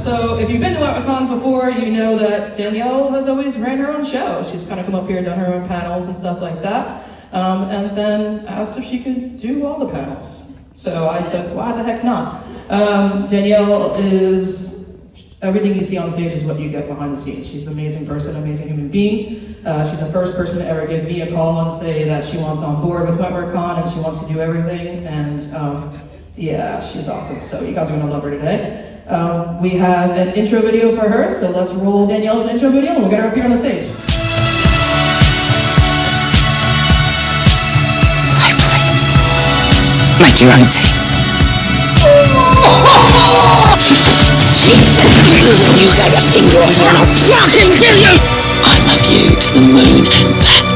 So if you've been to WentworthCon before, you know that Danielle has always ran her own show. She's kind of come up here and done her own panels and stuff like that. And then asked if she could do all the panels. So I said, why the heck not? Danielle is, everything you see on stage is what you get behind the scenes. She's an amazing person, amazing human being. She's the first person to ever give me a call and say that she wants on board with WentworthCon and she wants to do everything. And yeah, she's awesome. So you guys are gonna love her today. We have an intro video for her, so let's roll Danielle's intro video and we'll get her up here on the stage. So please, make your own tea. You got a finger on her, I'll fucking kill you! I love you to the moon and back.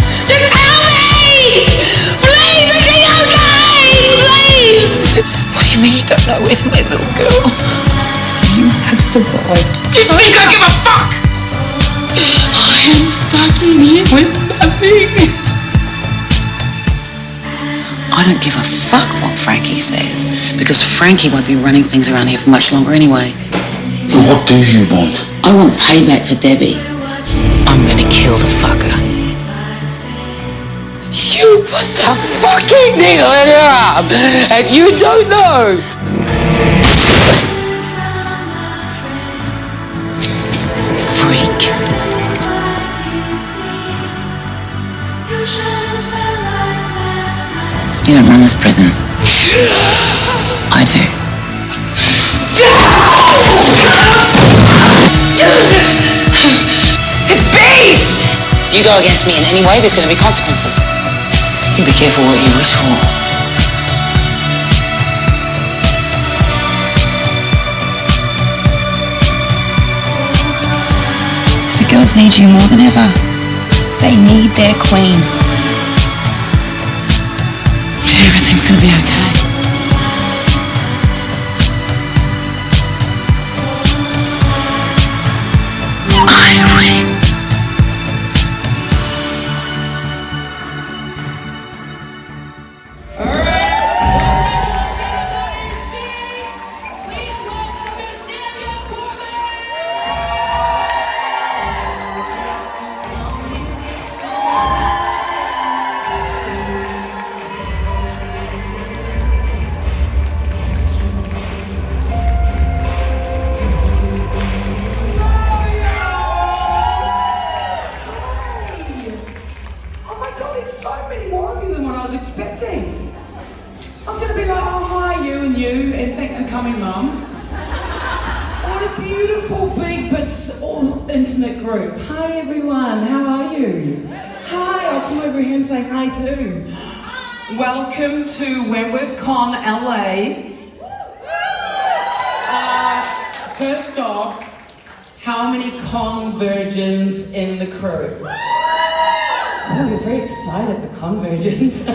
Just tell me! Please, is he okay? Please! What do you mean you don't know? Where's my little girl? You have survived. Do you think I give a fuck? I am stuck in here with nothing. I don't give a fuck what Frankie says, because Frankie won't be running things around here for much longer anyway. So what do you want? I want payback for Debbie. I'm gonna kill the fucker. You put the fucking needle in your arm, and you don't know! Freak. You don't run this prison. I do. It's bees! You go against me in any way, there's going to be consequences. You be careful what you wish for. The girls need you more than ever. They need their queen. Everything's gonna be okay. I win. All right, let's seats. Please welcome Miss Danielle Cormack. Oh my God, it's so many more of you than what I was expecting. I was going to be like, oh, hi, you, and thanks for coming, Mum. What a beautiful, big, but all intimate group. Hi, everyone. How are you? Hi, I'll come over here and say hi, too. Welcome to WENTWORTHCON L.A. First off, how many convergents in the crew? Oh, you're very excited for convergence.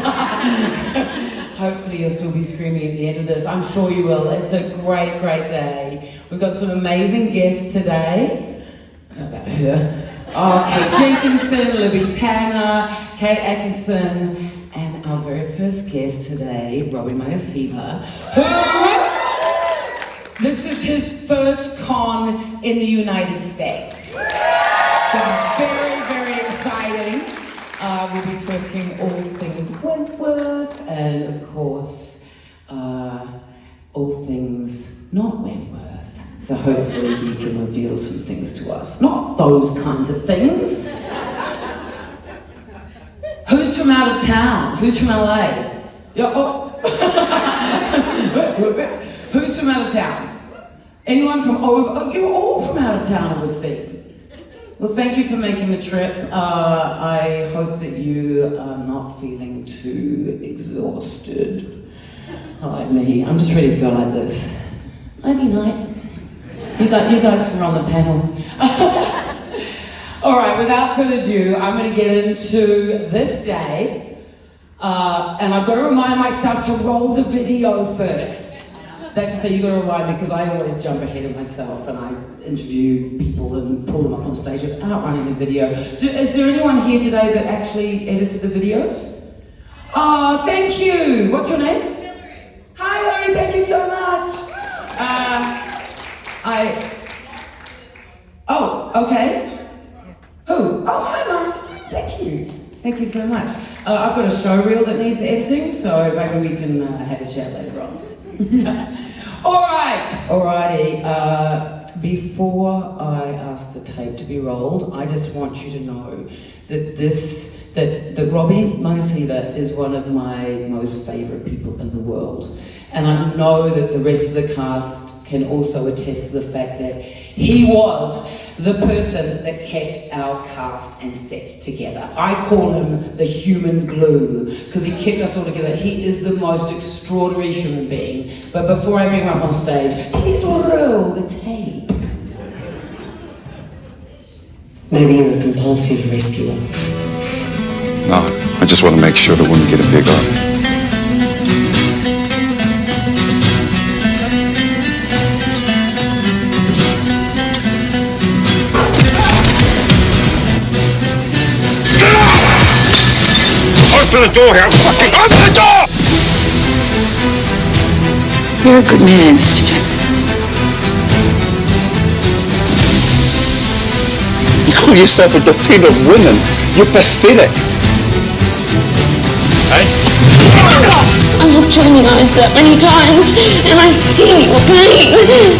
Hopefully you'll still be screaming at the end of this. I'm sure you will. It's a great, great day. We've got some amazing guests today. I don't know about her. Oh, Kate Jenkinson, Libby Tanner, Kate Atkinson, and our very first guest today, Robbie Magasiva, who... This is his first con in the United States. So it's very, very exciting. We'll be talking all things Wentworth and, of course, all things not Wentworth. So hopefully he can reveal some things to us. Not those kinds of things. Who's from out of town? Who's from LA? Yeah, oh. Who's from out of town? Anyone from over? Oh, you're all from out of town, I would see. Well, thank you for making the trip. I hope that you are not feeling too exhausted. Like me, I'm just ready to go like this. Nighty night. You guys can run the panel. All right, without further ado, I'm going to get into this day. And I've got to remind myself to roll the video first. That's the thing, you got to remind me, because I always jump ahead of myself and I interview people and pull them up on stage without running the video. Is there anyone here today that actually edited the videos? Oh, thank you. What's your name? Hillary. Hi, Hillary. Thank you so much. Oh, okay. Who? Oh, hi, Mark. Thank you. Thank you so much. I've got a show reel that needs editing, so maybe we can have a chat later on. Alrighty. Before I ask the tape to be rolled, I just want you to know that that Robbie Magasiva is one of my most favourite people in the world. And I know that the rest of the cast can also attest to the fact that he was the person that kept our cast and set together. I call him the human glue, because he kept us all together. He is the most extraordinary human being. But before I bring him up on stage, please roll the tape. Maybe you're a compulsive rescuer. No, I just want to make sure the women get a big up. Open the door here! Fucking open the door! You're a good man, Mr. Jackson. You call yourself a defender of women? You're pathetic. Hey? I've looked you in the eyes that many times, and I've seen your pain.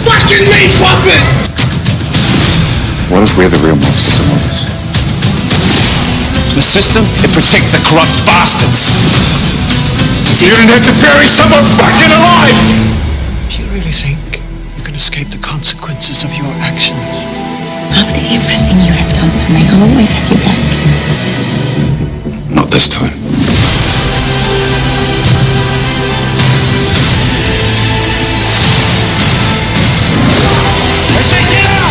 Fucking me, puppet! What if we're the real monsters in all this? The system, it protects the corrupt bastards. So you don't have to bury someone fucking alive! Do you really think you can escape the consequences of your actions? After everything you have done for me, I'll always have your back. Not this time. I said get out!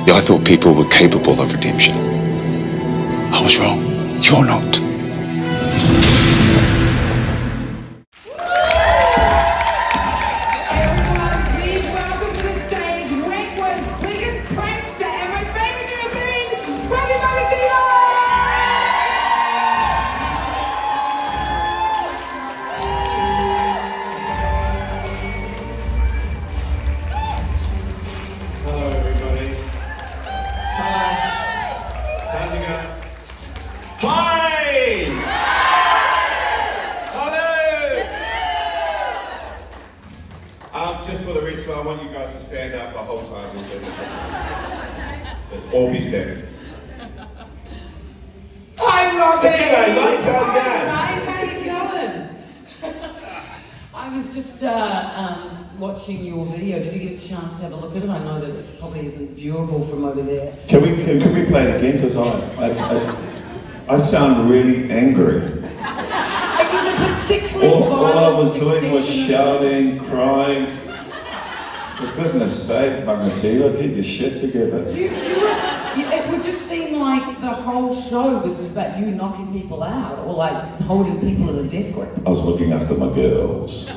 I thought people were capable of redemption. I was wrong. You're not. Everyone, please welcome to the stage Wentworth's biggest prankster and my favourite human being, Robbie Magasiva! Hello, everybody. Hi. How's it going? Hi! Hello! Just for the rest of it, I want you guys to stand up the whole time we're doing this. Just all be standing. Hi, Robbie! G'day, mate. How's it going? Hi, how you going? I was just watching your video. Did you get a chance to have a look at it? I know that it probably isn't viewable from over there. Can we play it again? Because I sound really angry. It was a particularly All I violent was doing was succession of- shouting, crying. For goodness sake, Magasiva, get your shit together. It would just seem like the whole show was just about you knocking people out or like holding people in a death grip. I was looking after my girls.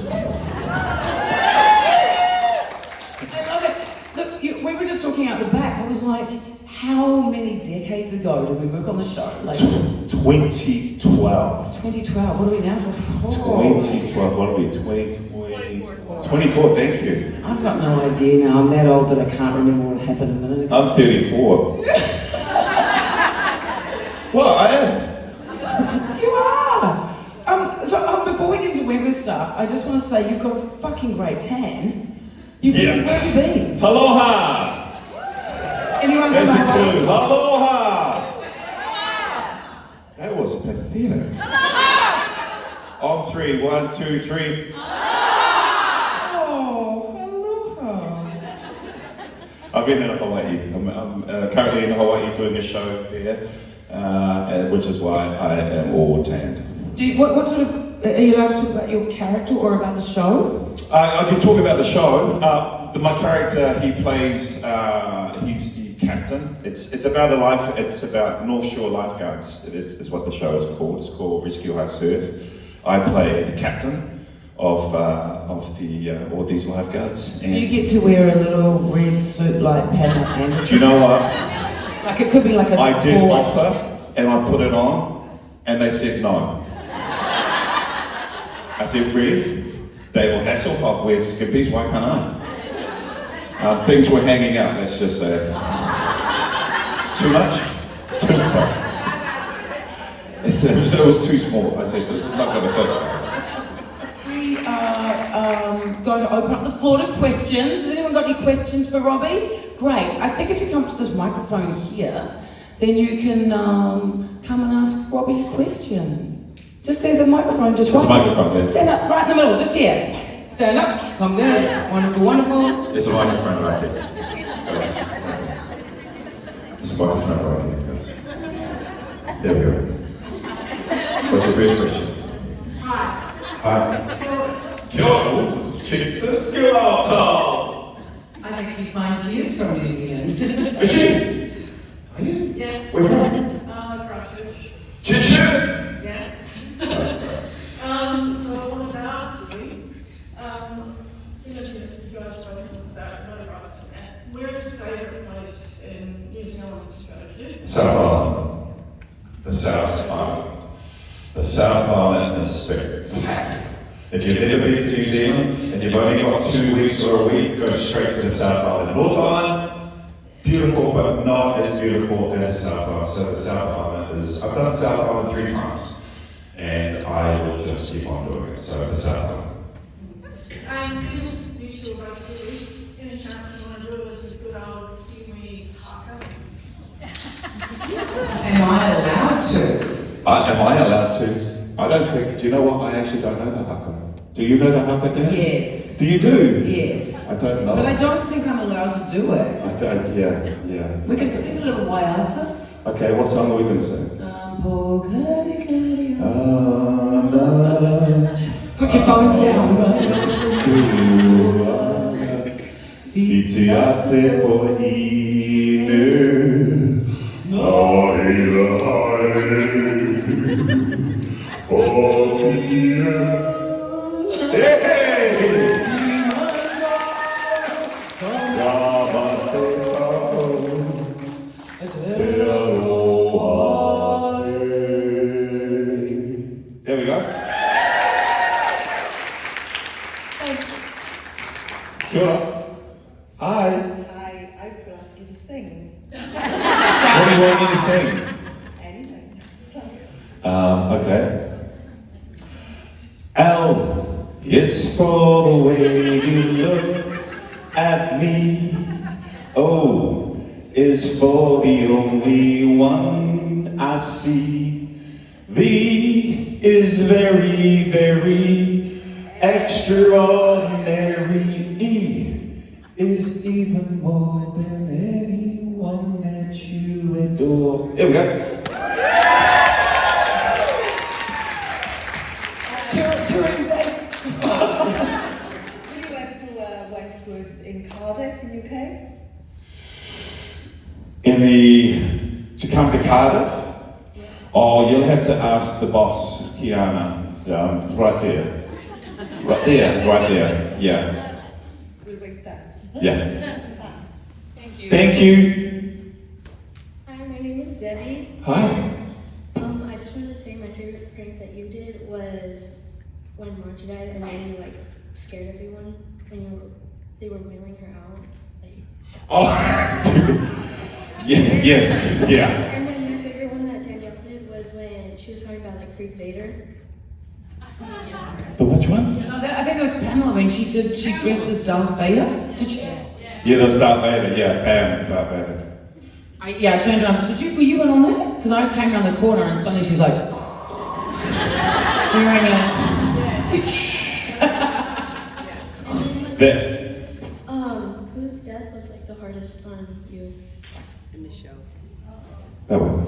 I love it. Look, we were just talking out the back. I was like, how many decades ago did we work on the show? Like 2012. 2012. What are we now? 2012, what are we, 24, thank you. I've got no idea now. I'm that old that I can't remember what happened a minute ago. I'm 34. Well, I am. You are! Before we get into Wentworth stuff, I just want to say you've got a fucking great tan. Where have you been? Aloha! Anyone There's a from clue. Aloha! That was pathetic. On 3, 1, 2, 3. I've been in Hawaii. I'm currently in Hawaii doing a show there, which is why I am all tanned. What sort of Are you allowed to talk about your character or about the show? I can talk about the show. My character, he plays, he's the captain. It's about a life, it's about North Shore lifeguards. It is what the show is called. It's called Rescue High Surf. I play the captain of all these lifeguards. Do you get to wear a little red suit like Pamela Anderson? Do you know what? Like it could be like a... I did offer, and I put it on, and they said no. I said, really? Dave Hasselhoff wears skippies, why can't I? Things were hanging out, let's just say. Too much? Too tight. It was too small. I said, this is not going to fit. We are going to open up the floor to questions. Has anyone got any questions for Robbie? Great. I think if you come to this microphone here, then you can come and ask Robbie a question. Just there's a microphone just There's right. a microphone there. Stand up right in the middle, just here. Stand up, come good. Wonderful, wonderful. There's a microphone right here. There's a microphone right here, guys. There we go. What's your first question? Hi. Joe, check the skill out. I actually find she is from New Zealand. Is she? Are you? Yeah. Where from? Christchurch. Chit-chat? Yeah. So I wanted to ask you, seeing as you guys are talking about motorbikes, where is your favourite place in New Zealand to go to? South Island. The South Island. The South Island is spirits. If you've never been to New Zealand and you've only got 2 weeks or a week, go straight to the South Island. North Island, beautiful, but not as beautiful as the South Island. So the South Island is, I've done the South Island 3 times. And I will just keep on doing it. So the South Island. And since you two are both kids, any chance you want to do it as a good old Kiwi haka? Am I allowed to? Am I allowed to? I don't think, do you know what? I actually don't know the haka. Do you know the haka, Dan? Yes. Do you do? Yes. I don't know. But I don't think I'm allowed to do it. I don't, yeah. We can sing a little Waiata. Okay, what song are we going to sing? Put your phones down. Fitiate po inu There we go. Kia ora. Hi. Hi, I was going to ask you to sing. What do you want me to sing? Anything. Okay. L is for the way you look at me. O is for the only one I see. V is very, very extraordinary. E is even more than anyone that you adore. Here we go. Touring dates. Will you ever do Wentworth in Cardiff in UK? To come to Cardiff? Oh, you'll have to ask the boss, Kiana, right there. Right there, yeah. We'll wait there. Yeah. Thank you. Thank you. Hi, my name is Debbie. Hi. I just wanted to say my favorite prank that you did was when Margie died and then you scared everyone when they were wheeling her out. Oh, yes, yeah. And then my favorite one that Danielle did was when she was talking about Freak Vader. The which one? No, I think it was Pamela when she dressed as Darth Vader. Did she? Yeah, that was Darth Vader. Yeah, Pam, Darth Vader. I turned around. Were you in on that? Because I came around the corner and suddenly she's like, wearing This. Whose death was the hardest on you? in the show. That one.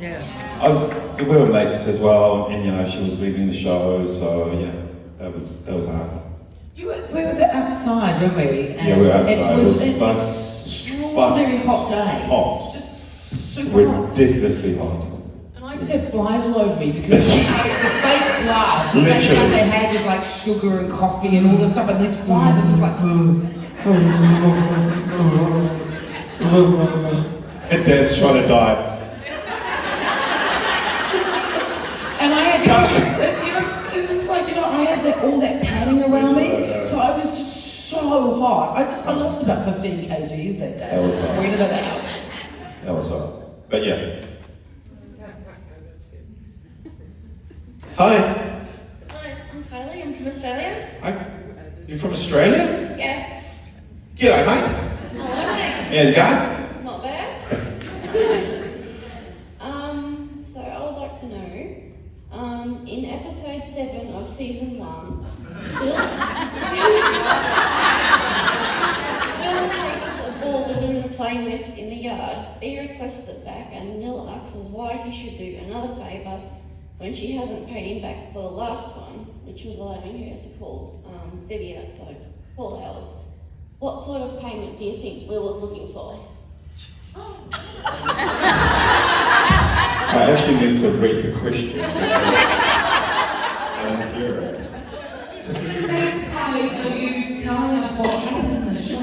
Yeah. I was. we were mates as well, and you know, she was leaving the show, so yeah, that was hard. We were outside, weren't we? And yeah, we were outside. It was an an extraordinary hot day. Hot. Just super hot. Ridiculously hot. And I just had flies all over me because the fake blood they had was like sugar and coffee and all this stuff, and these flies are just like. And Dad's trying to die. And I had, it was just like, I had all that padding around me, so I was just so hot. I lost about 15 kgs that day. I just sweated it out. That was hot. But yeah. Hi. Hi, I'm Kylie. I'm from Australia. You from Australia? Yeah. G'day, mate. Hello, mate. How's it going? Not bad. So I would like to know, in episode 7 of season 1, Will takes a ball that we were playing with in the yard. He requests it back, and Neil asks us why he should do another favour when she hasn't paid him back for the last one, which was allowing her to call Debbie outside call hours. What sort of payment do you think Will was looking for? I actually meant to read the question. I didn't hear it. Thanks, Kylie, for you telling us what happened in the show.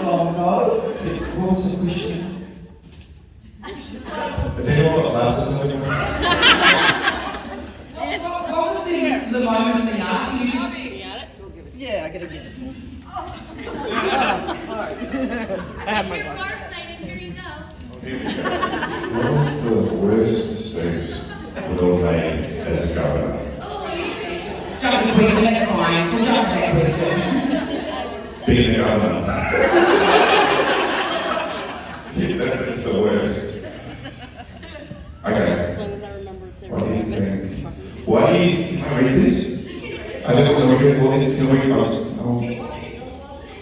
Oh no. What was the question? Is anyone got glasses on you? What was the moment in the yard? Can you just... Yeah, I gotta give it to him. I have my glasses. Here you go. What was the worst mistakes Will made as a governor? Jump the question next time. We'll jump to that question. Being a governor. Yeah, that's the worst. Okay. As long as I remember it's there. What do you think? Why do you... Can I read this? I don't know what this is. Can we post?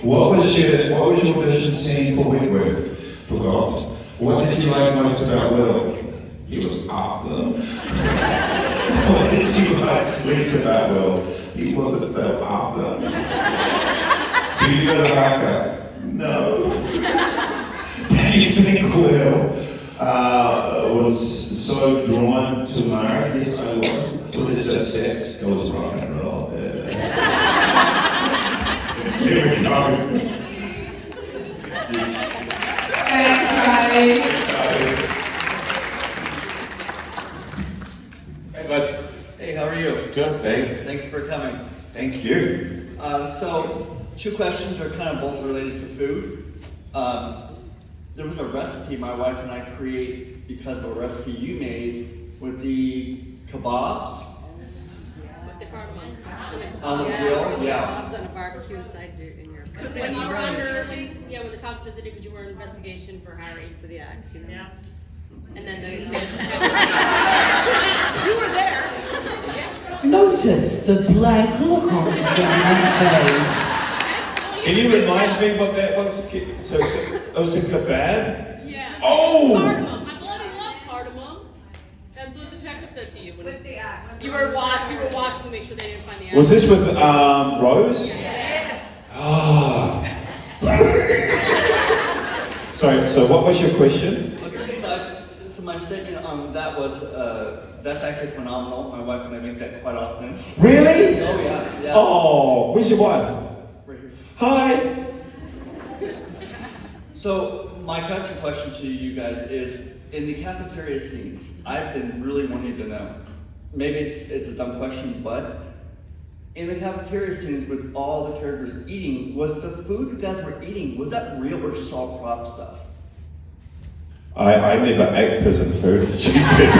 What was your audition scene for Wentworth? Forgot. What did you like most about Will? He was Arthur. What did you like least about Will? He wasn't so Arthur. Do you go to Barker? No. Do you think Will was so drawn to Mara? Yes, I was. Was it just sex? It was rock and roll. Here we go. Thanks, Kylie. Hey, bud. Hey, how are you? Good, thanks. Thank you for coming. Thank you. So, 2 questions are kind of both related to food. There was a recipe my wife and I create because of a recipe you made with the kebabs. With the cardamom. On the grill, yeah. Kebabs on a barbecue inside in your. When you were under, when the cops visited because you were in investigation for hiring. For the axe, Yeah. And then you were there. Notice the blank look on this gentleman's face. Can you remind me what that was? So it was a kebab? Yeah. Oh! Cardamom. I bloody love cardamom. That's what the detective said to you. With the axe. You were watching to make sure they didn't find the axe. Was this with Rose? Yes. Oh. So what was your question? So my statement on that was, that's actually phenomenal. My wife and I make that quite often. Really? Oh yeah. Oh, where's your wife? Right here. Hi. So my question to you guys is, in the cafeteria scenes, I've been really wanting to know. Maybe it's a dumb question, but in the cafeteria scenes with all the characters eating, was the food you guys were eating, was that real or just all prop stuff? I never ate prison food. She did.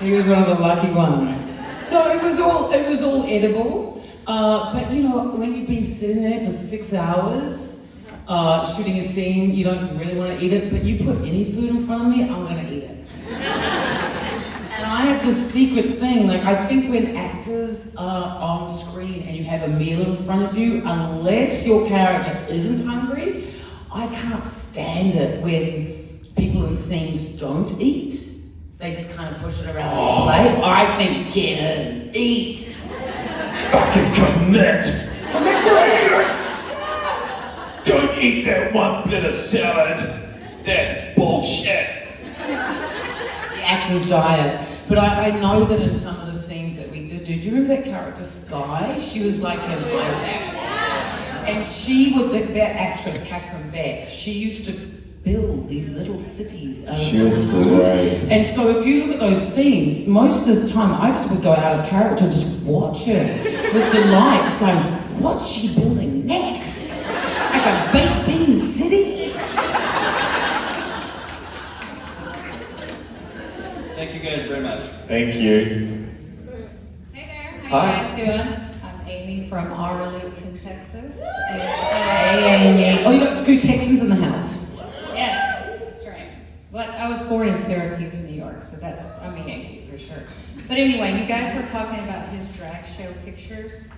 He was one of the lucky ones. No, it was all edible. But you know, when you've been sitting there for 6 hours, shooting a scene, you don't really want to eat it, but you put any food in front of me, I'm gonna eat it. And I have this secret thing, like I think when actors are on screen and you have a meal in front of you, unless your character isn't hungry, I can't stand it when people in scenes don't eat. They just kind of push it around the plate. I think get in, eat. Fucking commit! Commit to it! Don't eat that one bit of salad. That's bullshit. The actor's diet. But I know that in some of the scenes that we did do you remember that character Sky? She was like an ice act. And she would, that actress, Catherine Beck, she used to build these little cities. She was great. And so if you look at those scenes, most of the time I just would go out of character and just watch her with delight, going, what's she building next? Like a baked bean city? Thank you guys very much. Thank you. Hey there, Hi. how you guys doing? I'm Amy from Arlington, Texas. Hey, Amy. Oh, you got a few Texans in the house. Yes, that's right. But I was born in Syracuse, New York, so I'm a Yankee for sure. But anyway, you guys were talking about his drag show pictures.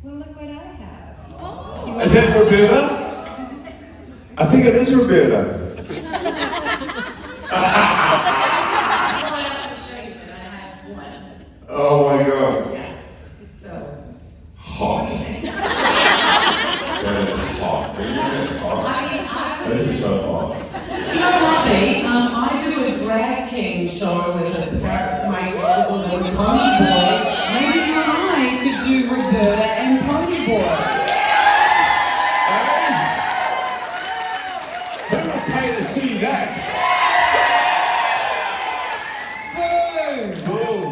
Well, look what I have. Oh. Is that Roberta? I think it is Roberta. Oh my god. So. Hot. That is hot. Do you think that's hot? This is so hot. You know, Robbie, I do a drag king show with my little pony boy. Maybe you and I could do Roberta and Pony Boy. Who would pay to see that? Boom.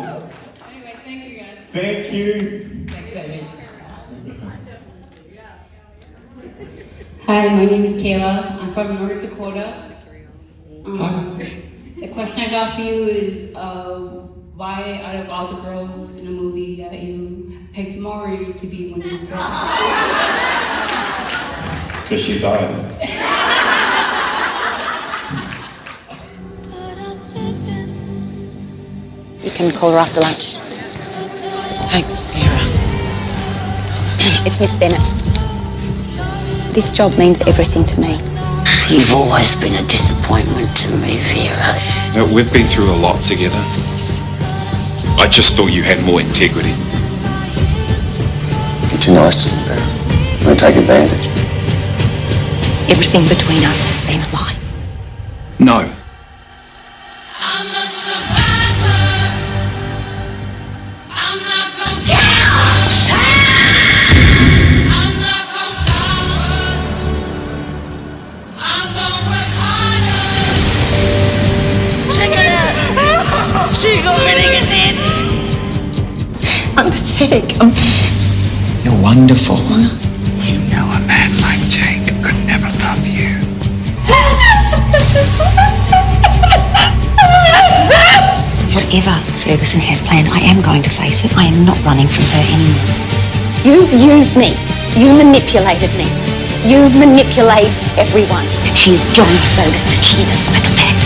Anyway, thank you guys. Thank you. Thanks, Amy. Hi, my name is Kayla. I'm from North Dakota. The question I got for you is why, out of all the girls in a movie, that you picked Maury to be one of your girls? Because she died. You can call her after lunch. Thanks, Vera. It's Miss Bennett. This job means everything to me. You've always been a disappointment to me, Vera. No, we've been through a lot together. I just thought you had more integrity. You're too nice to them, Vera. They'll take advantage. Everything between us has been a lie. No. She's already getting. I'm pathetic. You're wonderful. You know a man like Jake could never love you. Whatever Ferguson has planned, I am going to face it. I am not running from her anymore. You used me. You manipulated me. You manipulate everyone. She is John Ferguson. She is a psychopath.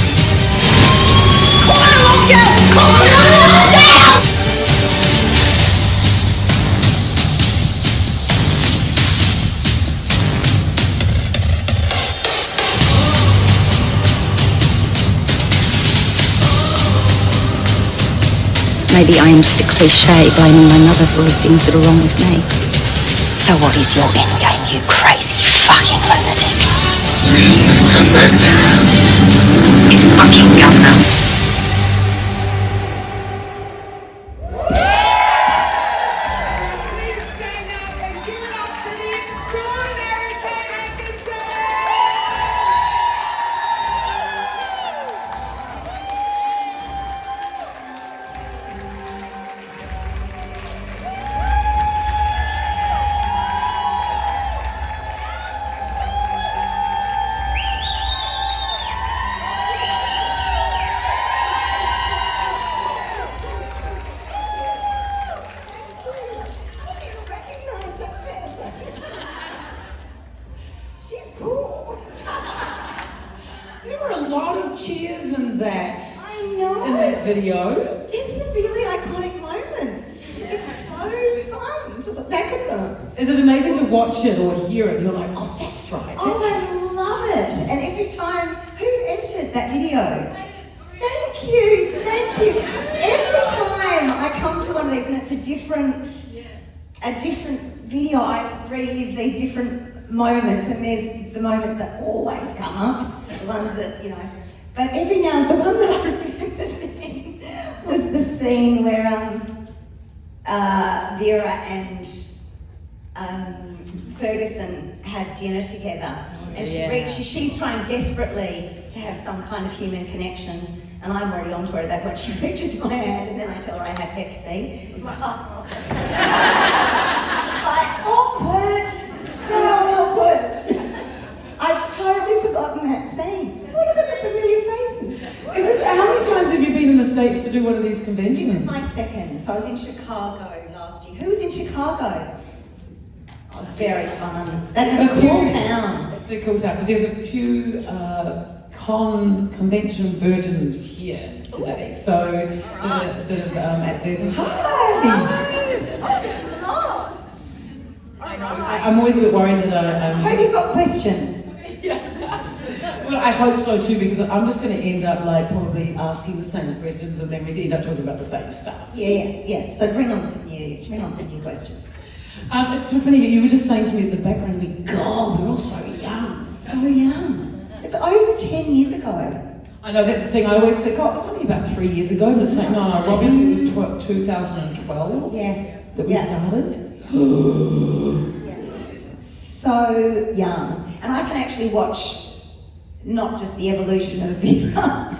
Call it a lockdown! Call it a lockdown! Maybe I am just a cliche blaming my mother for all the things that are wrong with me. So what is your end game, you crazy fucking lunatic? It's fucking governor. Watch it or hear it, you're like, oh, that's right. Oh, I love it. And every time, who edited that video. Thank you. Every time I come to one of these and it's a different video, I relive these different moments, and there's the moments that always come up, the ones that, you know. But every now, the one that I remember then was the scene where Vera and Ferguson had dinner together, and she's trying desperately to have some kind of human connection, and I'm already onto her at that point. She reaches my hand, and then I tell her I have Hep C. It's like, oh. It's like, awkward, so awkward. I'd totally forgotten that scene. What are the familiar faces? How many times have you been in the States to do one of these conventions? This is my second. So I was in Chicago last year. Who was in Chicago? It was very fun. That's a cool town. It's a cool town. But there's a few convention virgins here today. So that have at their I'm always a bit worried that I hope you've got questions. Well, I hope so too, because I'm just going to end up like probably asking the same questions, and then we end up talking about the same stuff. Yeah. So bring on some new questions. It's so funny. You were just saying to me at the background, God, we're all so young. So young. It's over 10 years ago. I know, that's the thing. I always think, it's only about 3 years ago, but it's like, no, obviously it was 2012 that we started. So young. And I can actually watch not just the evolution of Vera,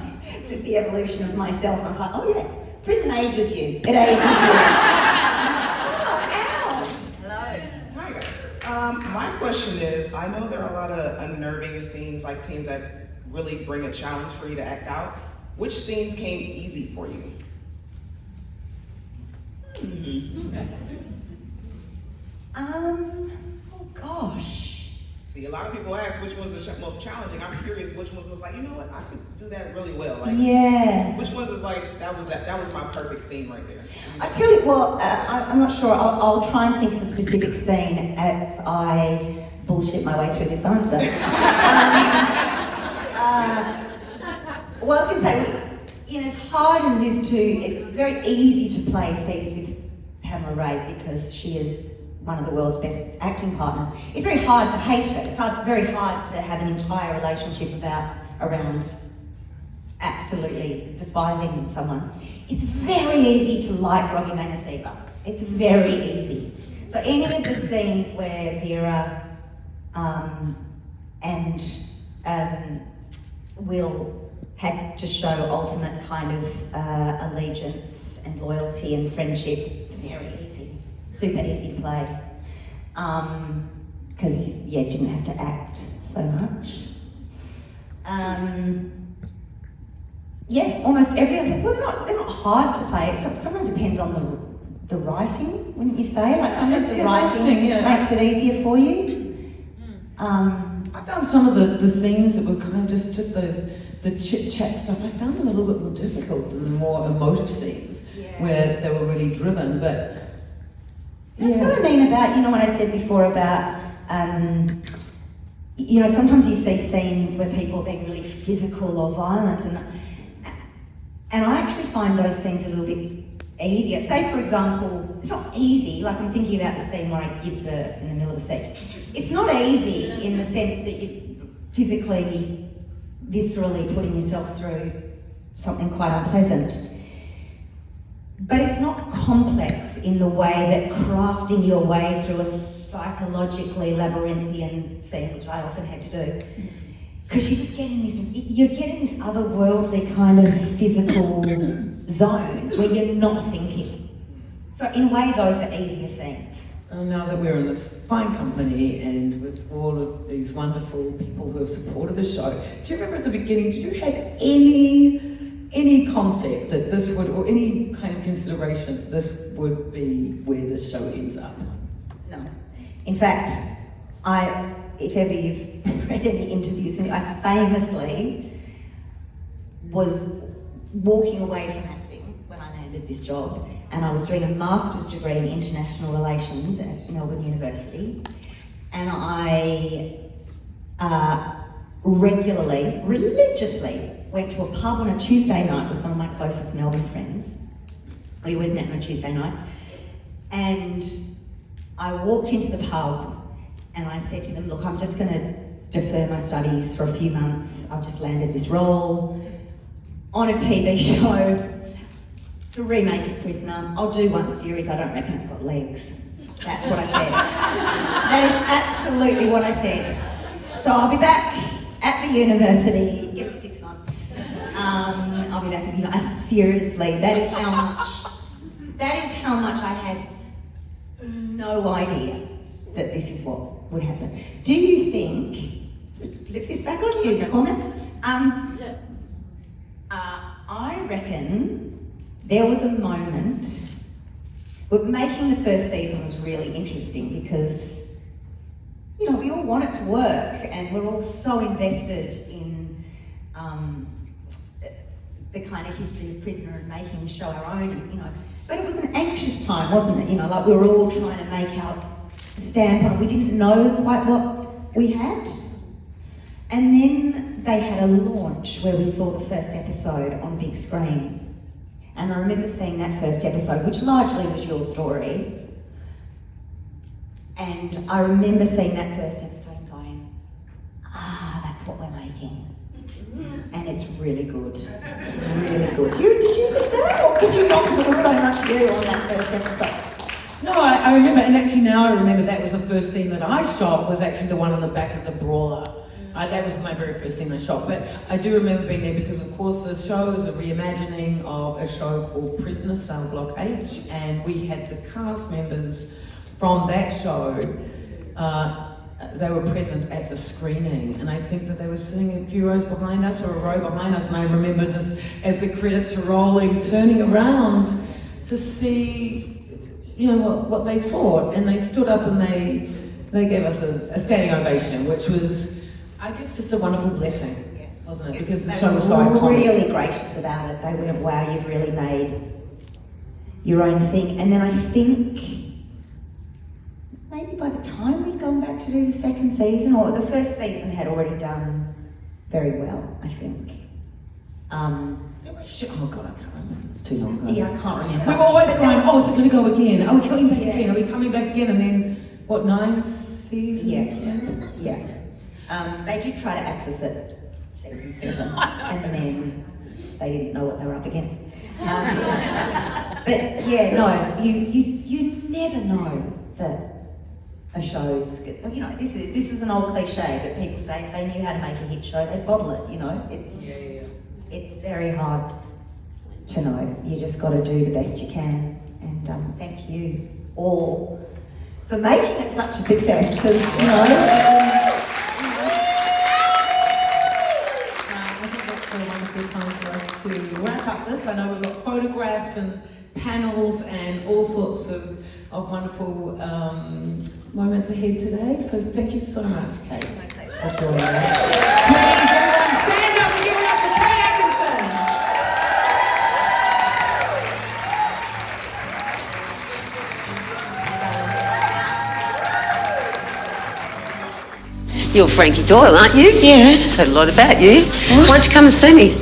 but the evolution of myself. And I was like, oh yeah, prison ages you. It ages you. Hi guys. My question is, I know there are a lot of unnerving scenes, like scenes that really bring a challenge for you to act out. Which scenes came easy for you? Oh gosh. See, a lot of people ask which one's the most challenging. I'm curious which ones was like, you know what, I could do that really well. Like, which ones is like, that was my perfect scene right there. I tell you, I'm not sure. I'll try and think of a specific scene as I bullshit my way through this answer. Well, I was going to say, as hard as it is it's very easy to play scenes with Pamela Ray because she is one of the world's best acting partners. It's very hard to hate her. It's very hard to have an entire relationship around absolutely despising someone. It's very easy to like Robbie Magasiva. It's very easy. So any of the scenes where Vera and Will had to show ultimate kind of allegiance and loyalty and friendship, very easy. Super easy to play, because didn't have to act so much. Almost every other. Well, they're not hard to play. It sometimes depends on the writing, wouldn't you say? Like sometimes the writing makes it easier for you. I found some of the scenes that were kind of just the chit chat stuff. I found them a little bit more difficult than the more emotive scenes where they were really driven, but. That's what I mean about, what I said before about, sometimes you see scenes where people are being really physical or violent, and I actually find those scenes a little bit easier. Say, for example, it's not easy, like I'm thinking about the scene where I give birth in the middle of a scene. It's not easy in the sense that you're physically, viscerally putting yourself through something quite unpleasant. But it's not complex in the way that crafting your way through a psychologically labyrinthian scene, which I often had to do, because you're getting this otherworldly kind of physical zone where you're not thinking. So in a way, those are easier scenes. Well, now that we're in this fine company and with all of these wonderful people who have supported the show, do you remember at the beginning, did you have any concept that this would, or any kind of consideration that this would be where this show ends up? No. In fact, if ever you've read any interviews with me, I famously was walking away from acting when I landed this job, and I was doing a master's degree in international relations at Melbourne University, and I regularly, religiously, went to a pub on a Tuesday night with some of my closest Melbourne friends. We always met on a Tuesday night. And I walked into the pub and I said to them, look, I'm just going to defer my studies for a few months. I've just landed this role on a TV show. It's a remake of Prisoner. I'll do one series, I don't reckon it's got legs. That's what I said. That is absolutely what I said. So I'll be back at the university, give it 6 months. I'll be back at the university. Seriously, that is how much I had no idea that this is what would happen. Do you think, just flip this back on you, Cormack. I reckon there was a moment, but making the first season was really interesting because, you know, we all want it to work and we're all so invested in the kind of history of Prisoner and making the show our own, and, you know. But it was an anxious time, wasn't it? You know, like we were all trying to make our stamp on it. We didn't know quite what we had. And then they had a launch where we saw the first episode on big screen. And I remember seeing that first episode, which largely was your story. And I remember seeing that first episode and going, that's what we're making. And it's really good. It's really good. Did you think that? Or could you not, because it was so much you on that first episode? No, I remember, and actually now I remember that was the first scene that I shot, was actually the one on the back of the brawler. That was my very first scene I shot, but I do remember being there because, of course, the show is a reimagining of a show called Prisoner Cell Block H, and we had the cast members from that show. They were present at the screening, and I think that they were sitting a few rows behind us or a row behind us, and I remember just as the credits were rolling, turning around to see, you know, what they thought, and they stood up and they gave us a standing ovation, which was, I guess, just a wonderful blessing, wasn't it? Because the show was so iconic. They were really gracious about it. They went, wow, you've really made your own thing. And then I think maybe by the time we'd gone back to do the second season, or the first season had already done very well, I think. Oh God, I can't remember. It's too long ago. Yeah, I can't remember. We were always going, oh, is it going to go again? Are we coming back again? Are we coming back again? And then, what, 9 seasons? Yes. Yeah. They did try to access it, season 7, and then they didn't know what they were up against. But yeah, no, you never know that a show's, you know, this is an old cliche, but people say if they knew how to make a hit show, they'd bottle it, you know. It's very hard to know. You just got to do the best you can. And thank you all for making it such a success, because, you know, I think that's a wonderful time for us to wrap up this. I know we've got photographs and panels and all sorts of wonderful moments ahead today. So thank you so much, Kate, for joining us. Please, everyone, stand up and give it up for Kate Atkinson. You're Frankie Doyle, aren't you? Yeah. Heard a lot about you. What? Why don't you come and see me?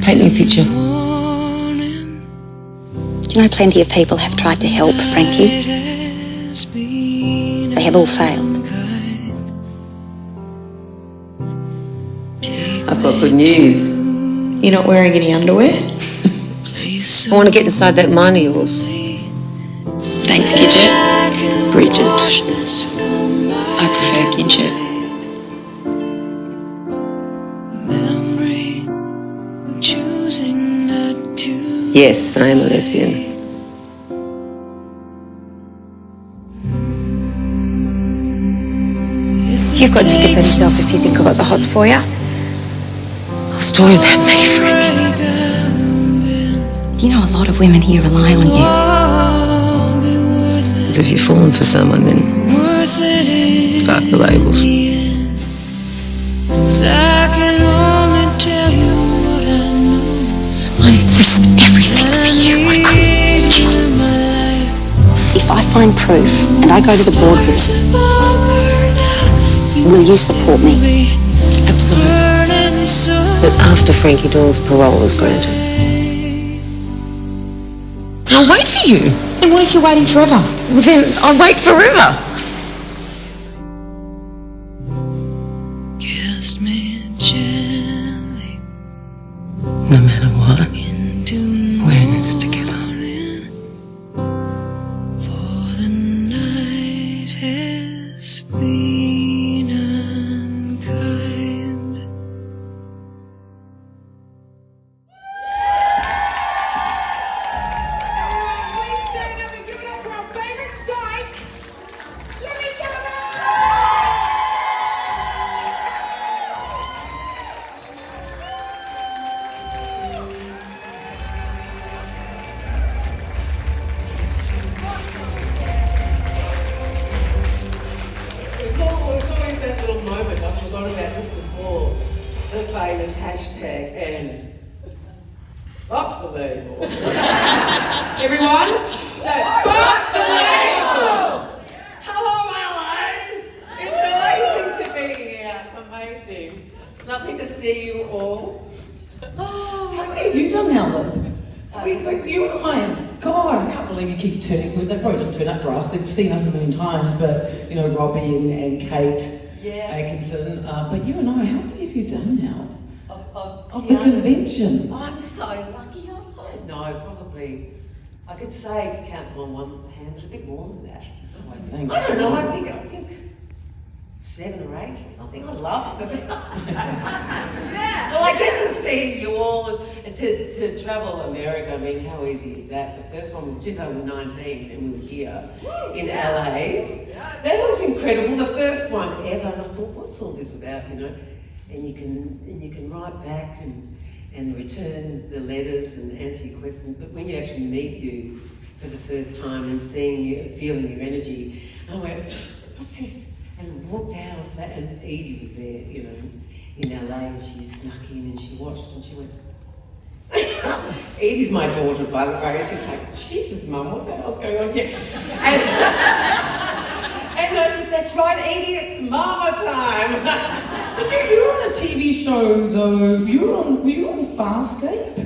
Paint me a picture. Do you know plenty of people have tried to help Frankie? They have all failed. I've got good news. You're not wearing any underwear? I want to get inside that mind of yours. Thanks, Gidget. Bridget. I prefer Gidget. Yes, I am a lesbian. You've got to kiss yourself if you think I've got the hots for you. A story about me, Frankie. You know, a lot of women here rely on you. As if you've fallen for someone, then fuck the labels. I risked everything for you. I couldn't. Trust me. If I find proof and I go to the board with it, will you support me? Absolutely. But after Frankie Doyle's parole is granted. I'll wait for you. And what if you're waiting forever? Well, then I'll wait forever. Kiss me gently. No matter what, we're in this together. For the night has been unkind. Please stand up and give it up for our favorite psych, Libby. It's always that little moment I forgot about just before the famous hashtag and fuck the labels. Everyone, so fuck the labels! Hello, LA! It's amazing to be here. Amazing. Lovely to see you all. How many have you done now, Lib? You and I, God, I can't believe you keep turning. They probably didn't turn up for us. They've seen us a million times, but you know, Robbie and Kate Atkinson. But you and I, how many have you done now? Of the conventions? I'm so lucky. I don't know, probably. I could say count them on one hand, but a bit more than that. I think I don't know. I think 7 or 8 or something. I love them. Well, I get to see you all and to travel America. I mean, how easy is that? The first one was 2019, and we were here in LA. That was incredible. The first one ever, and I thought, what's all this about? You know, and you can write back and return the letters and answer your questions. But when you actually meet you for the first time and seeing you and feeling your energy, and I went, what's this? And walked out on stage, and Edie was there, you know, in LA, and she snuck in and she watched and she went, Edie's my daughter, by the way, and she's like, Jesus, Mum, what the hell's going on here? And I said, that's right, Edie, it's mama time. You were on a TV show though, were you on Farscape?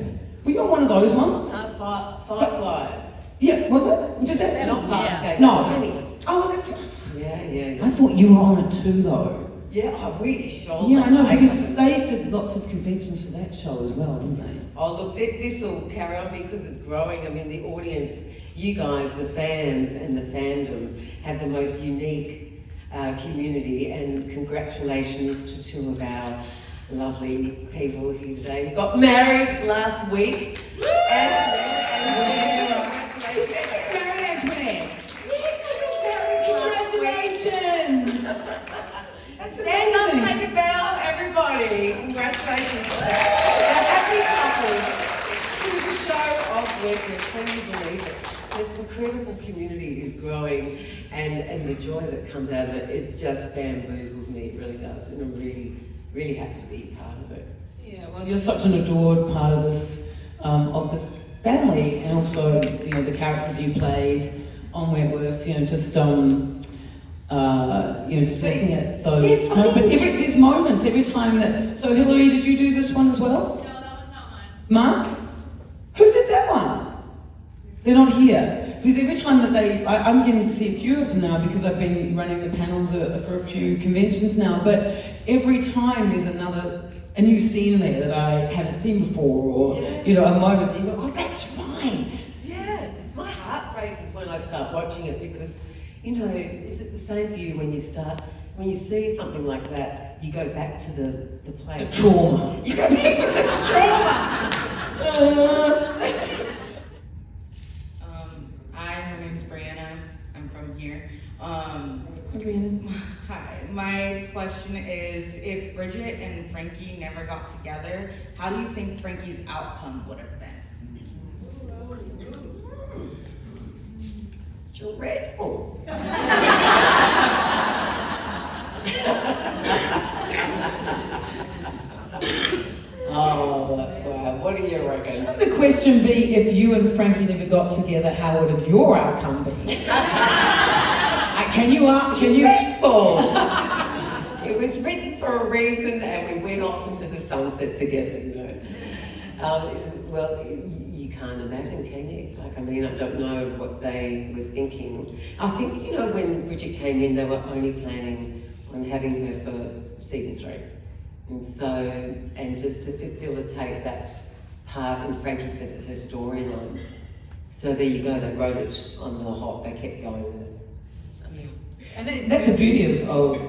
Were you on one of those ones? Fireflies. Yeah, was it? Did that? Not Farscape, No. Oh, was it? Yeah. I thought you were on it too though. Yeah, I wish. Yeah, I know, because they did lots of conventions for that show as well, didn't they? Oh, look, this will carry on because it's growing. I mean, the audience, you guys, the fans and the fandom, have the most unique community, and congratulations to 2 of our lovely people here today who got married last week. Antoinette and Jen. Congratulations. Did you get married, Antoinette? Yes, I got married last Congratulations! That's amazing. Stand up, take a bow, everybody. Congratulations to that. A happy couple to the show of Wentworth. Can you believe it? So this incredible community is growing, and the joy that comes out of it, it just bamboozles me. It really does, and I'm really, really happy to be a part of it. Yeah, well, you're such an adored part of this family, and also, you know, the character that you played on Wentworth. You know, just looking at those. Yes, but there's moments every time that. So, Hillary, did you do this one as well? No, that one's not mine. Mark, who did that one? They're not here. Because every time that I'm getting to see a few of them now because I've been running the panels for a few conventions now, but every time there's a new scene there that I haven't seen before, or, you know, a moment that you go, oh, that's right. Yeah, my heart races when I start watching it because, you know, is it the same for you when you see something like that, you go back to the place? The trauma. You go back to the trauma! Hi, my name is Brianna. I'm from here. Hi, Brianna. Hi. My question is, if Bridget and Frankie never got together, how do you think Frankie's outcome would have been? Dreadful. Oh, wow. What do you reckon? Shouldn't the question be, if you and Frankie never got together, how would have your outcome been? Can you? Dreadful. It was written for a reason, and we went off into the sunset together. You know. Well, you can't imagine, can you? Like, I mean, I don't know what they were thinking. I think, you know, when Bridget came in, they were only planning on having her for season 3. And so, and just to facilitate that part and Frankie for her storyline. So there you go, they wrote it on the hop, they kept going with it. And that's the beauty of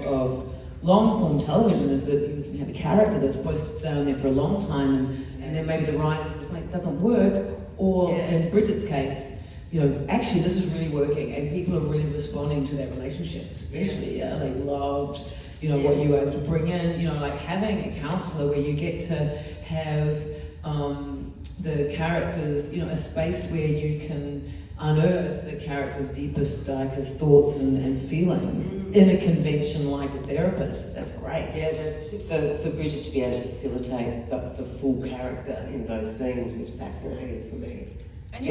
long form television, is that you can have a character that's supposed to stay on there for a long time, and then maybe the writers, it's like, it doesn't work, or in Bridget's case, you know, actually this is really working, and people are really responding to that relationship, especially, they loved, you know, what you were able to bring in, you know, like having a counsellor where you get to have the characters, you know, a space where you can unearth the character's deepest, darkest thoughts and feelings in a convention like a therapist. That's great. Yeah, for Bridget to be able to facilitate the full character in those scenes was fascinating for me. And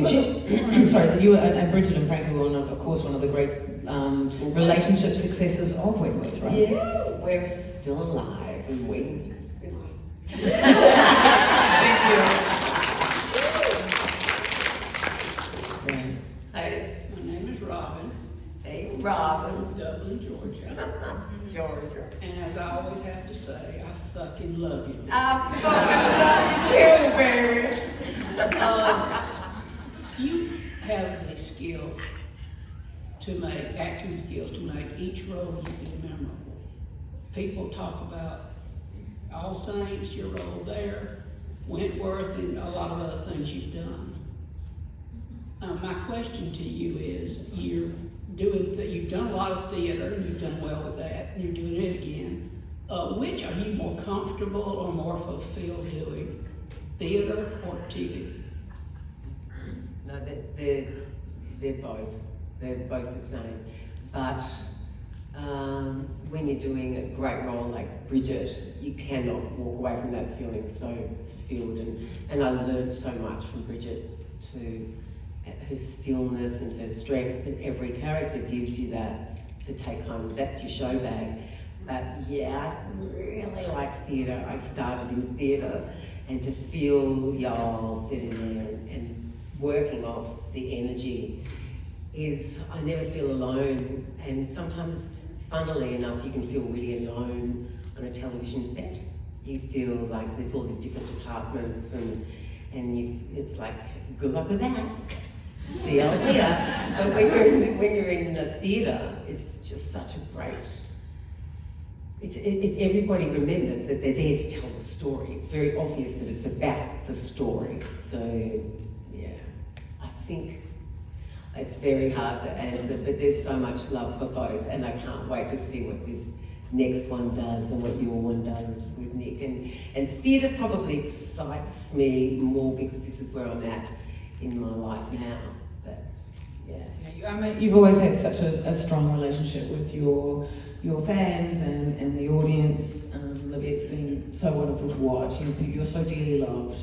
Bridget and Frankie were, of course, one of the great relationship successes of Wentworth, right? Yes, we're still alive and waiting for the spin-off. Thank you. Hey, my name is Robin. Hey, Robin. Dublin, Georgia. Georgia. And as I always have to say, I fucking love you. I fucking love you too, baby. You have the skill to make, acting skills to make each role you do memorable. People talk about All Saints, your role there, Wentworth, and a lot of other things you've done. My question to you is, you've done a lot of theater, and you've done well with that, and you're doing it again. Which are you more comfortable or more fulfilled doing, theater or TV? No, they're both. They're both the same. But when you're doing a great role like Bridget, you cannot walk away from that feeling so fulfilled. And I learned so much from Bridget too. Her stillness and her strength, and every character gives you that to take home. That's your show bag. But yeah, I really like theatre. I started in theatre, and to feel y'all sitting there and working off the energy is, I never feel alone. And sometimes, funnily enough, you can feel really alone on a television set. You feel like there's all these different departments, and it's like, good luck with that. See y'all later. But when you're in a theatre, it's just such a great. It's everybody remembers that they're there to tell the story. It's very obvious that it's about the story. So yeah, I think it's very hard to answer, but there's so much love for both, and I can't wait to see what this next one does and what your one does with Nick. And theatre probably excites me more because this is where I'm at in my life now. But yeah. I mean, you've always had such a strong relationship with your fans and the audience. Libby, it's been so wonderful to watch. You're so dearly loved.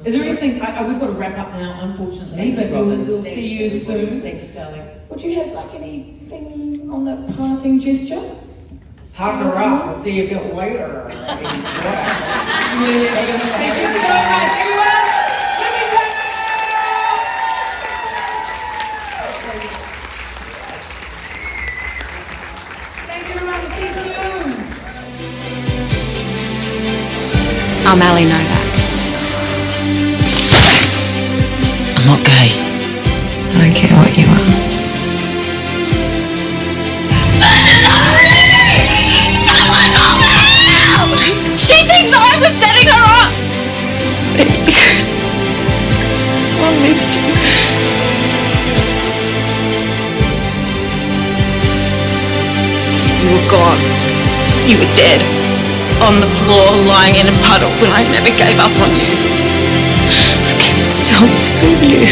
Is there anything, we've got to wrap up now, unfortunately, Thanks, but we'll see you soon. Thanks, darling. Would you have like anything on that parting gesture? Hug her up and see you a bit later. Thank you so much, everyone. Thanks, everyone. We'll see you soon. I'm Ali Novak. I'm not gay. I don't care what you are. She thinks I was setting her up! I missed you. You were gone. You were dead. On the floor, lying in a puddle, but I never gave up on you. I can still feel you.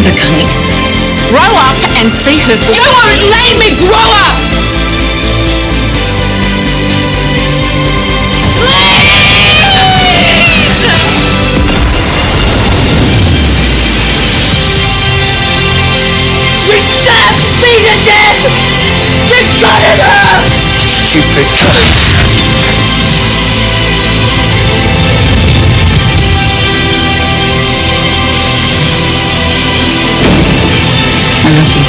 becoming. Grow up and see her for... You won't let me grow up! You stabbed me to death! You gutted her! Stupid cunt. I love you.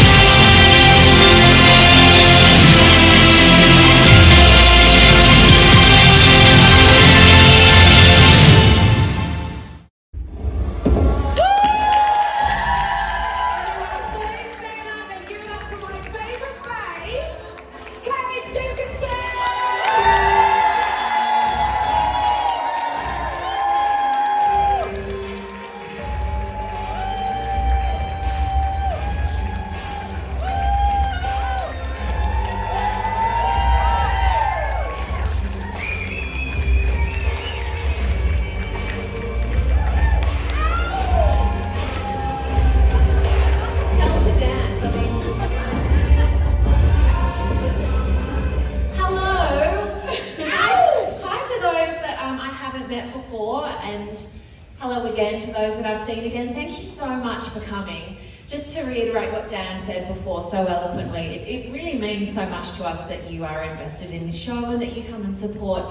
To those that I've seen again, thank you so much for coming. Just to reiterate what Dan said before so eloquently, it really means so much to us that you are invested in this show and that you come and support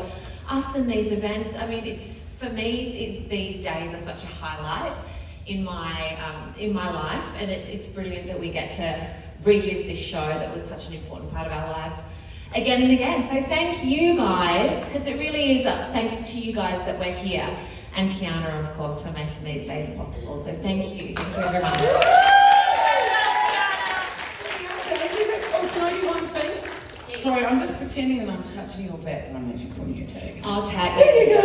us in these events. I mean, it's, for me, these days are such a highlight in my life, and it's brilliant that we get to relive this show that was such an important part of our lives again and again. So thank you guys, because it really is thanks to you guys that we're here. And Kiana, of course, for making these days possible. So thank you everyone. Can I do one thing? Sorry, I'm just pretending that I'm touching your back and I'm actually pulling your tag. I'll tag you. There you go.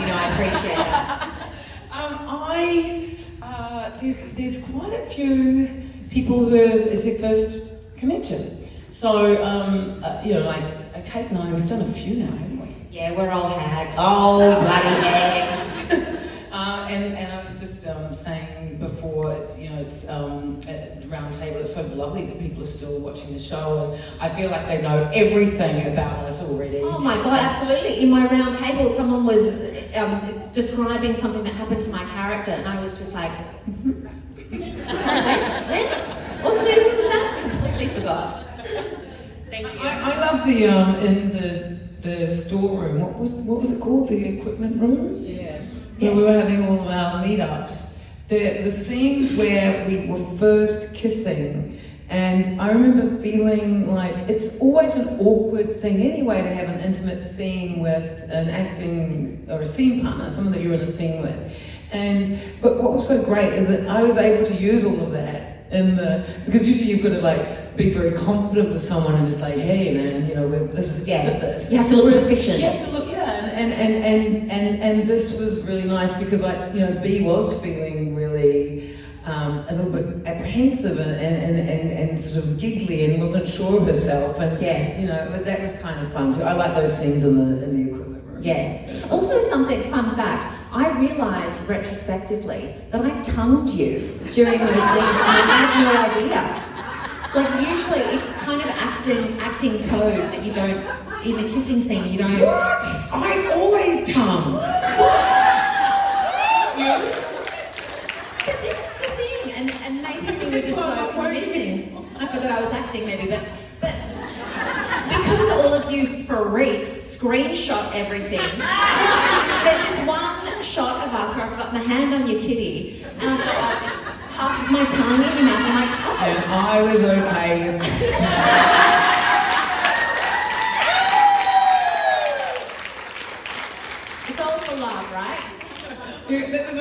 You know, I appreciate that. There's quite a few people who have, it's their first convention. So, you know, like Kate and I, we've done a few now, haven't we? Yeah, we're all hags. Oh, bloody hags. And I was just saying before, you know, it's at the round table, it's so lovely that people are still watching the show, and I feel like they know everything about us already. Oh my God, absolutely. In my round table, someone was describing something that happened to my character, and I was just like, Sorry, when? What season was that? Completely forgot. Thank you. I love the in the storeroom. What was it called? The equipment room. Yeah. Where we were having all of our meetups. The scenes where we were first kissing, and I remember feeling like it's always an awkward thing anyway to have an intimate scene with an acting or a scene partner, someone that you're in a scene with. But what was so great is that I was able to use all of that because usually you've got to like be very confident with someone and just like, hey man, you know, this is this. You have to look proficient. You have to look, and this was really nice because B was feeling really a little bit apprehensive and sort of giggly and wasn't sure of herself, and but that was kind of fun too. I like those scenes in the equipment room. Yes. Also, fun fact, I realised retrospectively that I tongued you during those scenes and I had no idea. Like usually it's kind of acting code that you don't, in the kissing scene you don't... What? I always tongue. But this is the thing, and maybe we were just so convincing. I forgot I was acting maybe, but because all of you freaks screenshot everything, there's this one shot of us where I've got my hand on your titty and I've got like half of my tongue in your mouth. I'm like, oh. And I was okay with that. It's all for love, right? Yeah, that was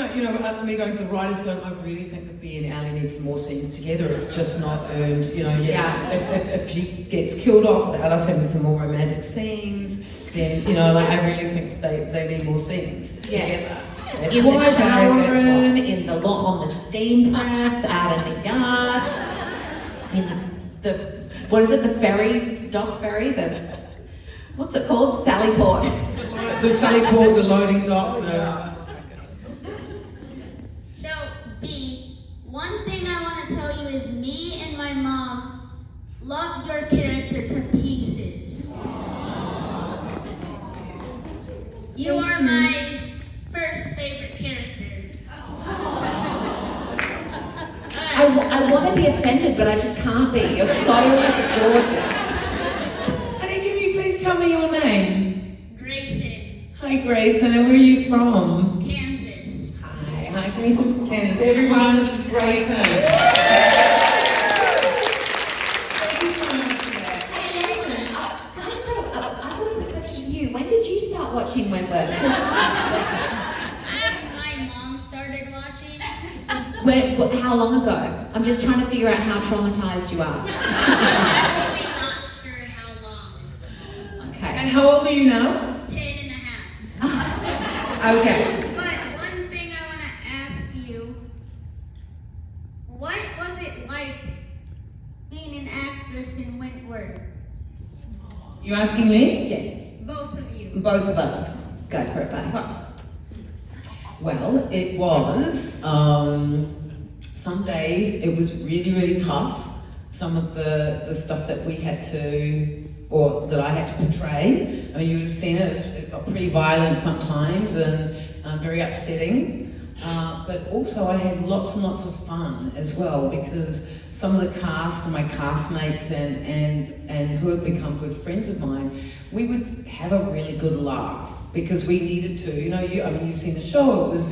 me going to the writers going, I really think that B and Ali needs some more scenes together. It's just not earned, If she gets killed off without us having some more romantic scenes, then, I really think they need more scenes together. That's in why, the shower that's room, why. on the steam press, out in the yard, in the what is it, the dock ferry, what's it called? Sally Port. The Sally Port, the loading dock, So, B, one thing I want love your character to pieces. You are my first favorite character. I want to be offended, but I just can't be. You're so gorgeous. Honey, can you please tell me your name? Grayson, Hi, Grayson, and where are you from? Kansas. Hi, Grayson from Kansas. Everyone, this is Grayson. Thank you so much for that. Hey, Grayson, can I just have I've got a quick question for you. When did you start watching Wentworth? My mom started watching. How long ago? I'm just trying to figure out how traumatized you are. I'm actually not sure how long. Okay. And how old are you now? 10 and a half. Okay. But one thing I want to ask you, what was it like being an actress in Wentworth? You asking me? Yeah. Both of you. Both of us. Go for it, buddy. Well, it was, some days it was really, really tough. Some of the stuff that we had to, or that I had to portray. I mean, you would have seen it, it got pretty violent sometimes and very upsetting. But also I had lots and lots of fun as well, because some of the cast and my castmates and who have become good friends of mine, we would have a really good laugh because we needed to. You know, you've seen the show, it was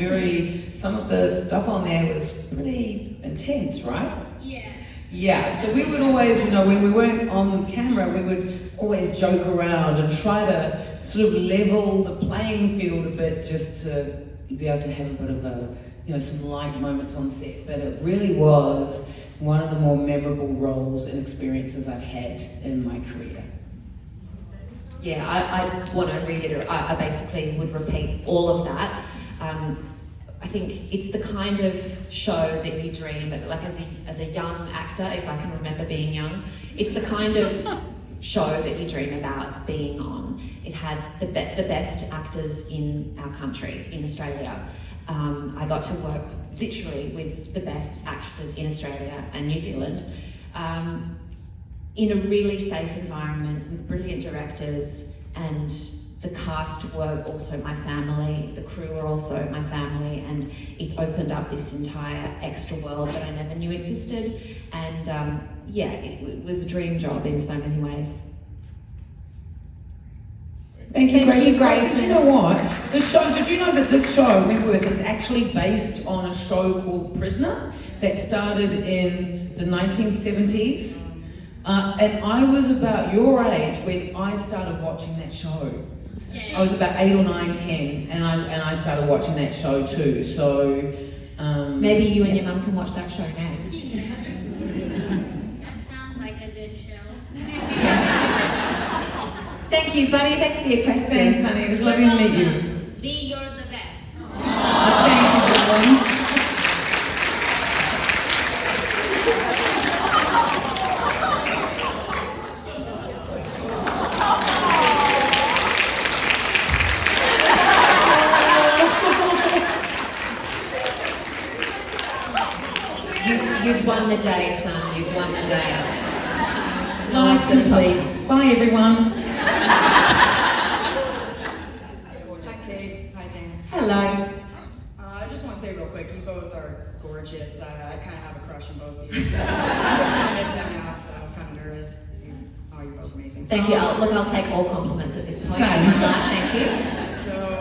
some of the stuff on there was pretty intense, right? Yeah. Yeah, so we would always, when we weren't on camera, we would always joke around and try to sort of level the playing field a bit just to be able to have a bit of some light moments on set. But it really was one of the more memorable roles and experiences I've had in my career. Yeah, I want to reiterate, I basically would repeat all of that. I think it's the kind of show that you dream of, like as a young actor, if I can remember being young, it's the kind of show that you dream about being on. It had the best actors in our country, in Australia. I got to work literally with the best actresses in Australia and New Zealand, in a really safe environment with brilliant directors, and the cast were also my family, the crew were also my family, and it's opened up this entire extra world that I never knew existed. And it was a dream job in so many ways. Thank you, Grayson. Grayson. Do you know what? Did you know that this show, Wentworth, is actually based on a show called Prisoner that started in the 1970s? And I was about your age when I started watching that show. I was about 8 or 9, 10, and I started watching that show too. So maybe you and your mum can watch that show next. That sounds like a good show. Thank you, buddy. Thanks for your questions. Thanks, honey. It was lovely to meet you. B, you're the best. Thank you, darling. You've won the day, son. You've won the day. Life complete. Bye, everyone. Hi, Kate. Hi, Dan. Hello. I just want to say real quick, you both are gorgeous. I kind of have a crush on both of you. So I'm just going to admit now, so I'm kind of nervous. You're both amazing. Thank you. I'll take all compliments at this point. Same. Thank you. So,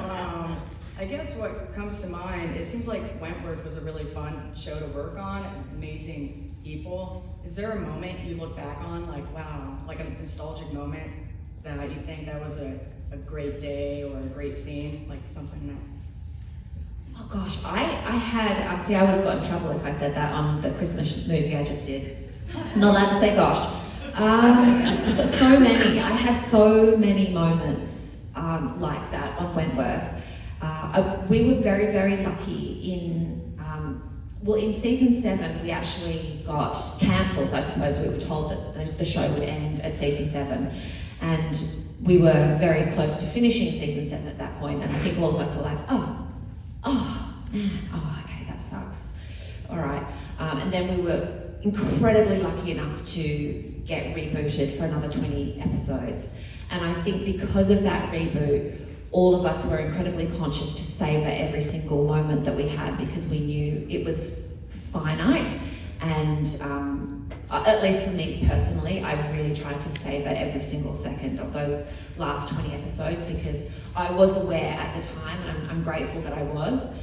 I guess what comes to mind, it seems like Wentworth was a really fun show to work on, amazing people. Is there a moment you look back on, like, wow, like a nostalgic moment that you think that was a great day or a great scene, like something that... Oh gosh, I had, see, I would have got in trouble if I said that on the Christmas movie I just did. I'm not allowed to say gosh. So many, I had so many moments like that on Wentworth. We were very, very lucky in season 7 we actually got cancelled, I suppose. We were told that the show would end at season 7, and we were very close to finishing season 7 at that point, and I think all of us were like, oh man, okay, that sucks. All right. And then we were incredibly lucky enough to get rebooted for another 20 episodes. And I think because of that reboot, all of us were incredibly conscious to savor every single moment that we had, because we knew it was finite. And at least for me personally, I really tried to savor every single second of those last 20 episodes, because I was aware at the time, and I'm grateful that I was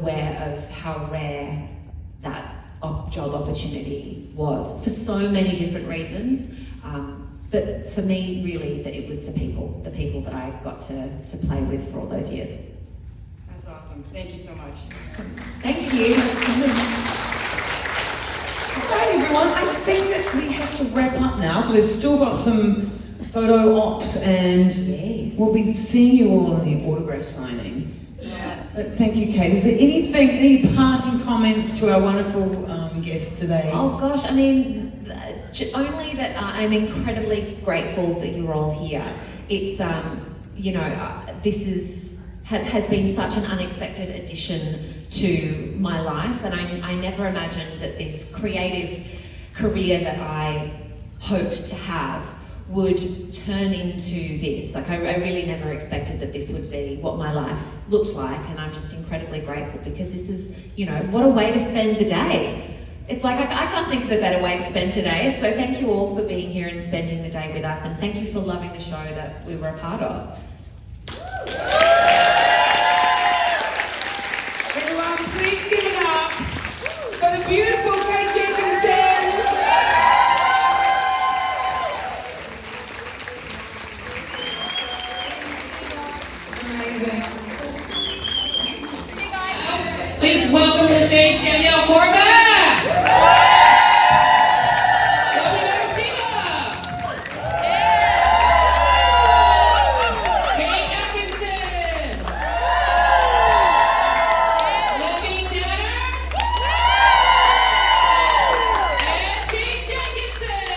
aware of how rare that job opportunity was for so many different reasons. But for me, really, that it was the people that I got to play with for all those years. That's awesome. Thank you so much. Thank you. All right, everyone, I think that we have to wrap up now, because we've still got some photo ops, and we'll be seeing you all in the autograph signing. But thank you, Kate. Is there any parting comments to our wonderful guests today? Oh gosh, I mean, only that I'm incredibly grateful that you're all here. It's, this has been such an unexpected addition to my life, and I never imagined that this creative career that I hoped to have would turn into this. Like, I really never expected that this would be what my life looked like, and I'm just incredibly grateful, because this is, what a way to spend the day. It's like, I can't think of a better way to spend today, so thank you all for being here and spending the day with us, and thank you for loving the show that we were a part of. Everyone, please give it up for the beautiful Kate Jenkinson. Please welcome to the stage Danielle Cormack. Robbie Magasiva. Kate Atkinson. Libby Tanner. And Kate Jenkinson.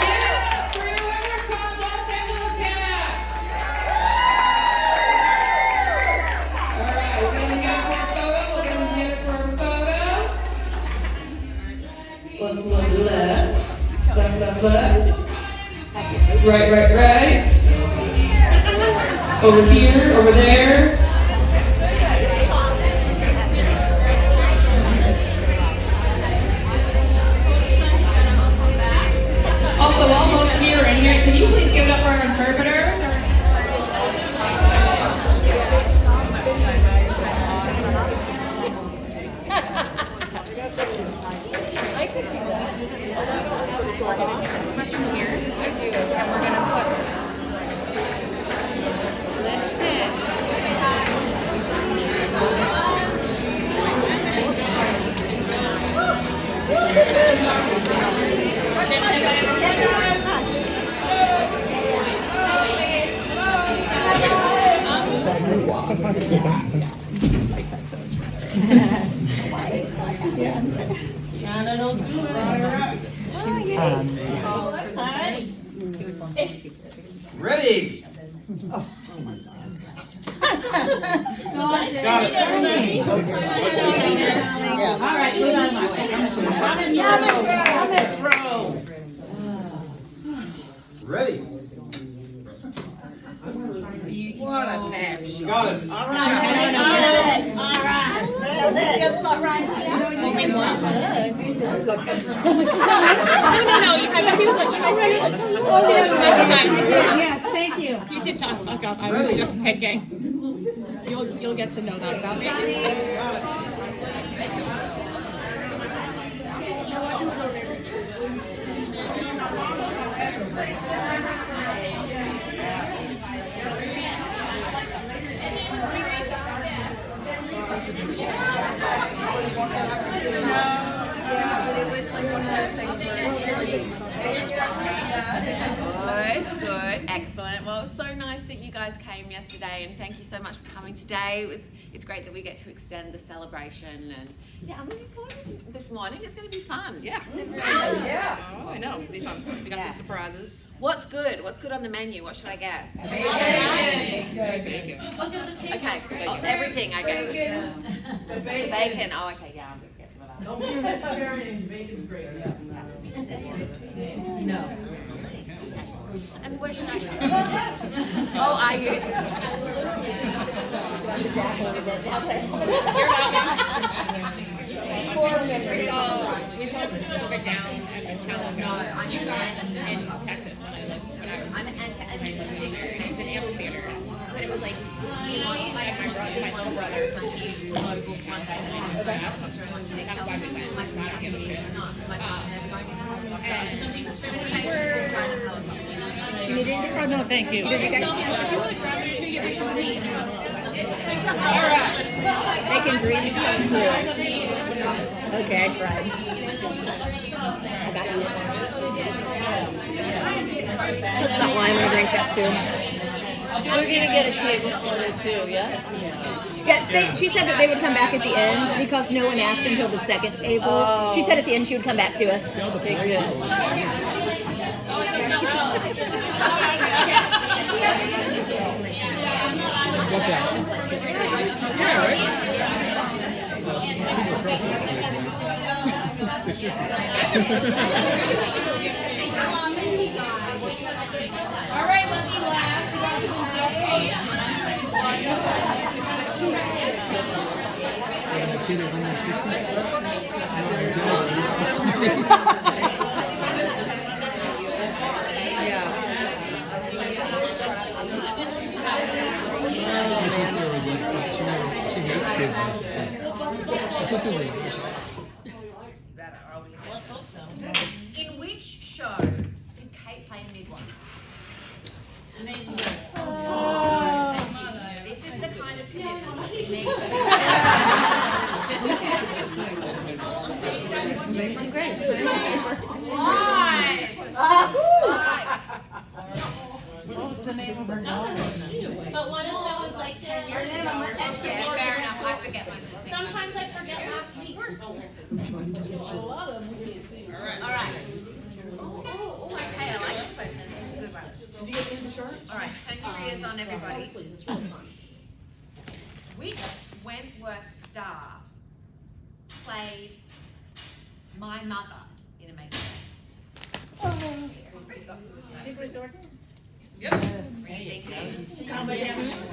Give it up for your WentworthCon Los Angeles cast. We're gonna get a quick photo. We'll get together for a photo. Let's look left. Left. Right. Over here, over there. Also, while most of you are in here, can you please give it up for our interpreters? I could see that. Here, I do, and we're gonna put. Listen. Ready? Oh my God. Got it. All right, put it on my way. I'm in row. Ready? What a fab show. Got it. All right. They just got right here. Only one. No, you had two, but you had two. That's fine. Yes, thank you. You did not fuck up. I was just picking. You'll get to know that about me. Good, excellent. Well, it was so nice that you guys came yesterday, and thank you so much for coming today. It's great that we get to extend the celebration, and yeah, I'm looking forward to this morning. It's going to be fun. Yeah. Yeah. Oh, I know. It'll be fun. We got some surprises. What's good? What's good on the menu? What should I get? Bacon. Okay, good. Everything, I guess. Bacon. Oh, okay, yeah, I'm going to get some of that. Don't give that to Jeremy and bacon's great. No. And where should I go? Oh, are you? We saw Sister Over down at the Talent in Texas when I was in an amphitheater. And it was like me and my little brother, who was one guy that fast. That's why we went. I don't give a shit. And some people said we were. Oh no, thank you. All right. Making dreams come true. Okay, I tried. I got you. That's not why I'm gonna drink that too. We're gonna get a table for her too, yeah? Yeah, she said that they would come back at the end because no one asked until the second table. Oh. She said at the end she would come back to us. What's that? Yeah, right? All right, lucky last. You guys have been so patient. A kid at almost 60? My sister was like, she hates kids. My sister's like, In which show did Kate play midwife? This is the kind of commitment we need. Amazing Grace. Nice. What was the name of her daughter? But one of them was like 10 years ago. Yeah, fair enough. I forget my. Sometimes I forget last week. All right. Oh, okay. I like this question. This is a good one. Did you get the shirt? All right. Turn your ears on, everybody. Please, it's really fun. Which Wentworth star played my mother in Amazing Grace? Yep.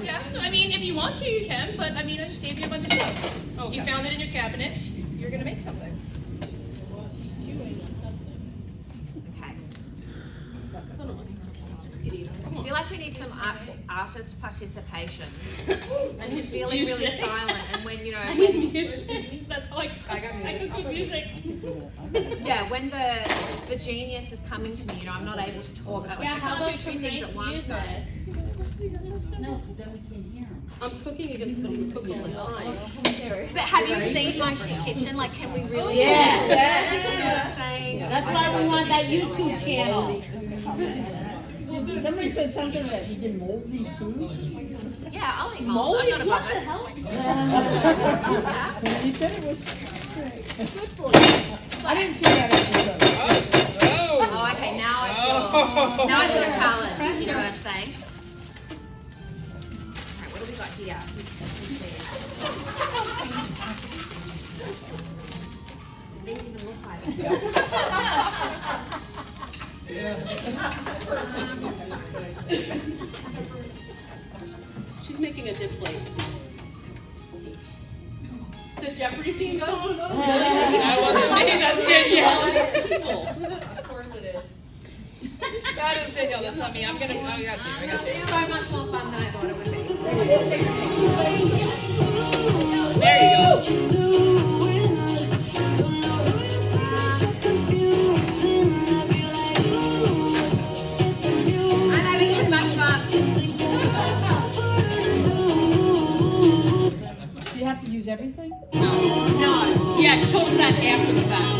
Yeah, I mean, if you want to, you can, but I mean, I just gave you a bunch of stuff. Okay. You found it in your cabinet. You're gonna make something. Okay. I feel like we need some artist participation. And he's feeling really silent. And when, you know, when that's how I got music. I can music. Yeah, when the genius is coming to me, you know, I'm not able to talk. I can't do two things at once. No, because then we can hear him. I'm cooking against them who cook all the time. But have you seen my shit kitchen? Like, can we really? Yeah. That's why we want that YouTube channel. Somebody said something that he did moldy food. Yeah, I'll eat mold. I'm not above it. He said it was great. I didn't see that episode. Oh, okay. Now I feel challenged. You know what I'm saying? All right, what do we got here? They didn't even look like it. yes. She's making a dip plate. The Jeopardy theme song? That wasn't me, that's Danielle. People. Of course it is. That is Danielle, that's not me. I got you. It's so much more fun than I thought it would be. There you go. I'm having too much fun. Do you have to use everything? No. Yeah, she told us that after the fact.